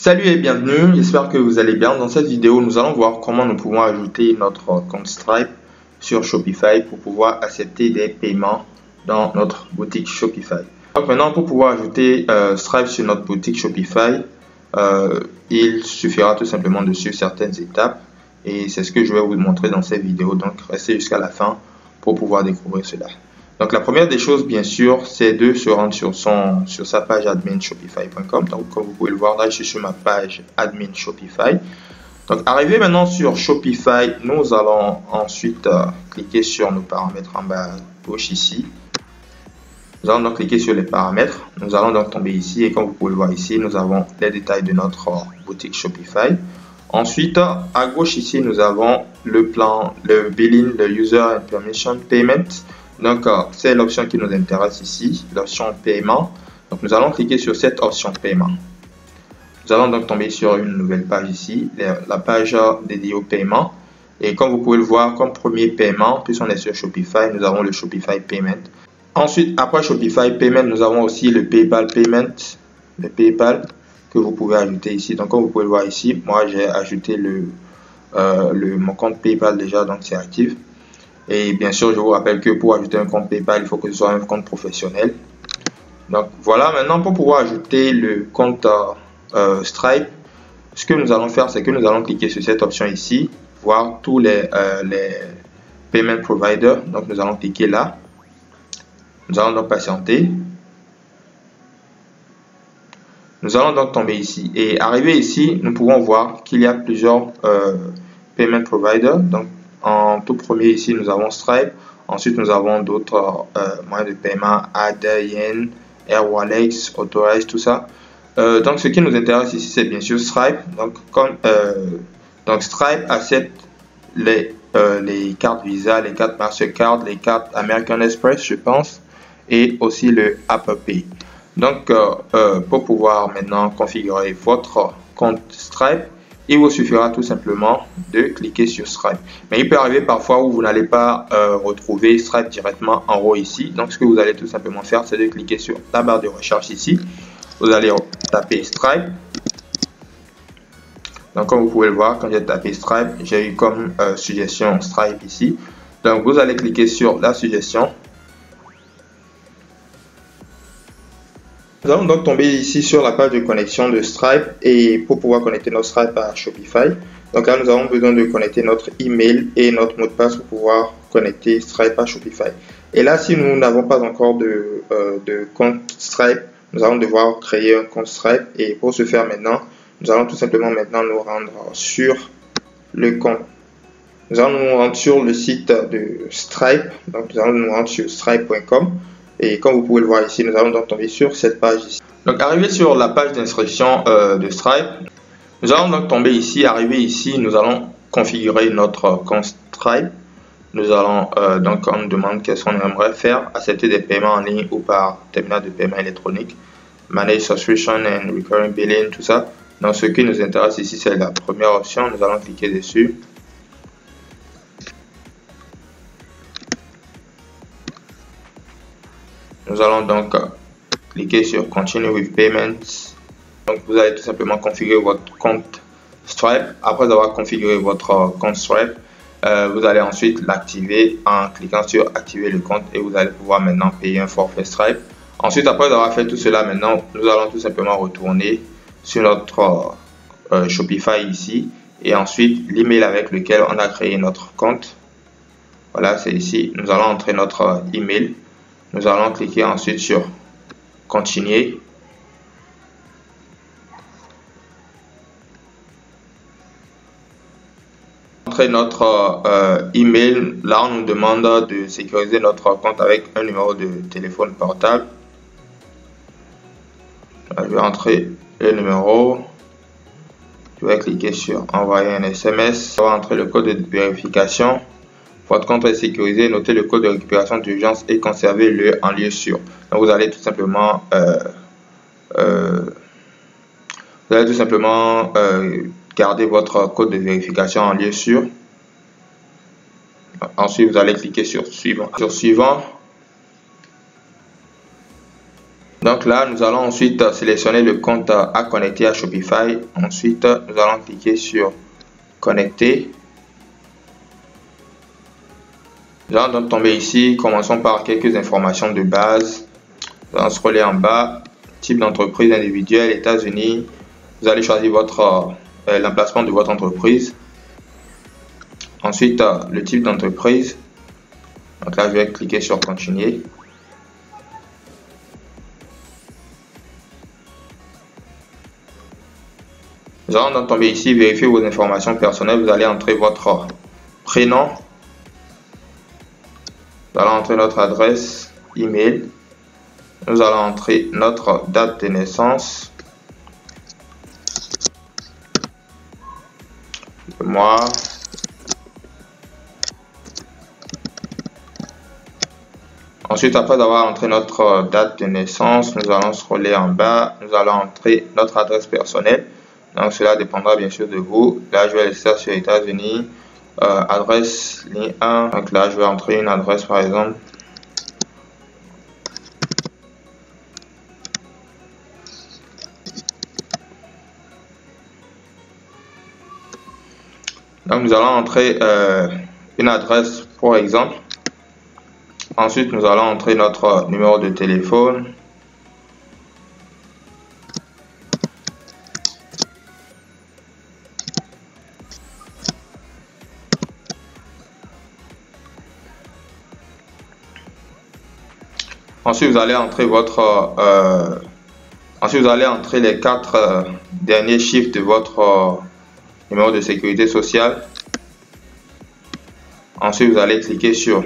Salut et bienvenue, j'espère que vous allez bien. Dans cette vidéo, nous allons voir comment nous pouvons ajouter notre compte Stripe sur Shopify pour pouvoir accepter des paiements dans notre boutique Shopify. Donc maintenant, pour pouvoir ajouter Stripe sur notre boutique Shopify, il suffira tout simplement de suivre certaines étapes et c'est ce que je vais vous montrer dans cette vidéo. Donc restez jusqu'à la fin pour pouvoir découvrir cela. Donc la première des choses, bien sûr, c'est de se rendre sur sa page admin shopify.com. Donc comme vous pouvez le voir, là je suis sur ma page admin Shopify. Donc arrivé maintenant sur Shopify, nous allons ensuite cliquer sur nos paramètres en bas à gauche ici. Nous allons donc cliquer sur les paramètres. Nous allons donc tomber ici et comme vous pouvez le voir ici, nous avons les détails de notre boutique Shopify. Ensuite, à gauche ici, nous avons le plan, le billing, le user and permission payment. Donc, c'est l'option qui nous intéresse ici, l'option paiement. Donc, nous allons cliquer sur cette option paiement. Nous allons donc tomber sur une nouvelle page ici, la page dédiée au paiement. Et comme vous pouvez le voir, comme premier paiement, puisqu'on est sur Shopify, nous avons le Shopify Payment. Ensuite, après Shopify Payment, nous avons aussi le PayPal Payment, le PayPal que vous pouvez ajouter ici. Donc, comme vous pouvez le voir ici, moi j'ai ajouté mon compte PayPal déjà, donc c'est actif. Et bien sûr, je vous rappelle que pour ajouter un compte PayPal, il faut que ce soit un compte professionnel. Donc voilà, maintenant pour pouvoir ajouter le compte Stripe, ce que nous allons faire, c'est que nous allons cliquer sur cette option ici, voir tous les payment providers. Donc nous allons cliquer là. Nous allons donc patienter. Nous allons donc tomber ici. Et arrivé ici, nous pouvons voir qu'il y a plusieurs payment providers. Donc en tout premier ici, nous avons Stripe. Ensuite, nous avons d'autres moyens de paiement, Yen, Airwallex, Authorize, tout ça. Donc, ce qui nous intéresse ici, c'est bien sûr Stripe. Donc, Stripe accepte les cartes Visa, les cartes Mastercard, les cartes American Express, je pense, et aussi le Apple Pay. Donc, pour pouvoir maintenant configurer votre compte Stripe, il vous suffira tout simplement de cliquer sur Stripe. Mais il peut arriver parfois où vous n'allez pas retrouver Stripe directement en haut ici. Donc ce que vous allez tout simplement faire, c'est de cliquer sur la barre de recherche ici. Vous allez taper Stripe. Donc comme vous pouvez le voir, quand j'ai tapé Stripe, j'ai eu comme suggestion Stripe ici. Donc vous allez cliquer sur la suggestion. Nous allons donc tomber ici sur la page de connexion de Stripe et pour pouvoir connecter notre Stripe à Shopify. Donc là, nous avons besoin de connecter notre email et notre mot de passe pour pouvoir connecter Stripe à Shopify. Et là, si nous n'avons pas encore de compte Stripe, nous allons devoir créer un compte Stripe. Et pour ce faire maintenant, nous allons tout simplement maintenant nous rendre sur le compte. Nous allons nous rendre sur le site de Stripe. Donc nous allons nous rendre sur stripe.com. Et comme vous pouvez le voir ici, nous allons donc tomber sur cette page ici. Donc arrivé sur la page d'instruction de Stripe, nous allons donc tomber ici. Arrivé ici, nous allons configurer notre compte Stripe. Nous allons donc on nous demande qu'est-ce qu'on aimerait faire, accepter des paiements en ligne ou par terminal de paiement électronique, manage subscription and recurring billing, tout ça. Donc ce qui nous intéresse ici, c'est la première option. Nous allons cliquer dessus. Nous allons donc cliquer sur Continue with Payments. Donc vous allez tout simplement configurer votre compte Stripe. Après avoir configuré votre compte Stripe, vous allez ensuite l'activer en cliquant sur Activer le compte et vous allez pouvoir maintenant payer un forfait Stripe. Ensuite, après avoir fait tout cela, maintenant nous allons tout simplement retourner sur notre Shopify ici et ensuite l'email avec lequel on a créé notre compte. Voilà, c'est ici. Nous allons entrer notre email. Nous allons cliquer ensuite sur Continuer. Entrer notre email. Là, on nous demande de sécuriser notre compte avec un numéro de téléphone portable. Là, je vais entrer le numéro. Je vais cliquer sur Envoyer un SMS. Je vais entrer le code de vérification. Votre compte est sécurisé, notez le code de récupération d'urgence et conservez-le en lieu sûr. Donc vous allez tout simplement garder votre code de vérification en lieu sûr. Ensuite, vous allez cliquer sur Suivant. Donc là, nous allons ensuite sélectionner le compte à connecter à Shopify. Ensuite, nous allons cliquer sur connecter. Nous allons donc tomber ici. Commençons par quelques informations de base. Nous allons scroller en bas. Type d'entreprise individuelle, États-Unis. Vous allez choisir l'emplacement de votre entreprise. Ensuite, le type d'entreprise. Donc là, je vais cliquer sur continuer. Nous allons donc tomber ici, vérifier vos informations personnelles. Vous allez entrer votre prénom. Nous allons entrer notre adresse email. Nous allons entrer notre date de naissance. Le mois. Ensuite, après avoir entré notre date de naissance, nous allons scroller en bas. Nous allons entrer notre adresse personnelle. Donc, cela dépendra bien sûr de vous. Là, je vais laisser ça sur les États-Unis. Adresse ligne 1. Donc là, je vais entrer une adresse par exemple. Donc, nous allons entrer une adresse pour exemple. Ensuite, nous allons entrer notre numéro de téléphone. Ensuite, vous allez entrer les 4 derniers chiffres de votre numéro de sécurité sociale. Ensuite, vous allez cliquer sur.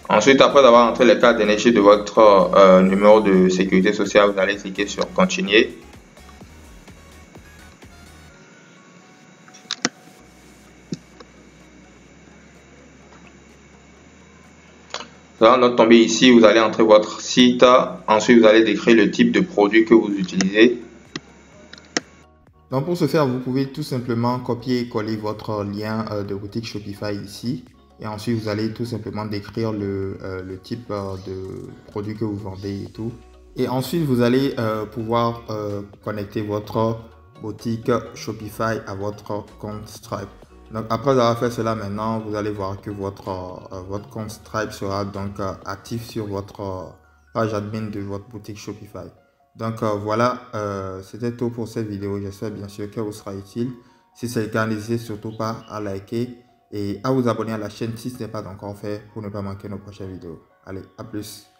Ensuite, après avoir entré les 4 derniers chiffres de votre numéro de sécurité sociale, vous allez cliquer sur continuer. Vous allez donc tomber ici, vous allez entrer votre site, ensuite vous allez décrire le type de produit que vous utilisez. Donc pour ce faire, vous pouvez tout simplement copier et coller votre lien de boutique Shopify ici. Et ensuite, vous allez tout simplement décrire le type de produit que vous vendez et tout. Et ensuite, vous allez pouvoir connecter votre boutique Shopify à votre compte Stripe. Donc après avoir fait cela maintenant, vous allez voir que votre compte Stripe sera donc actif sur votre page admin de votre boutique Shopify. Donc voilà, c'était tout pour cette vidéo. J'espère bien sûr qu'elle vous sera utile. Si c'est le cas, n'hésitez surtout pas à liker et à vous abonner à la chaîne si ce n'est pas encore fait pour ne pas manquer nos prochaines vidéos. Allez, à plus.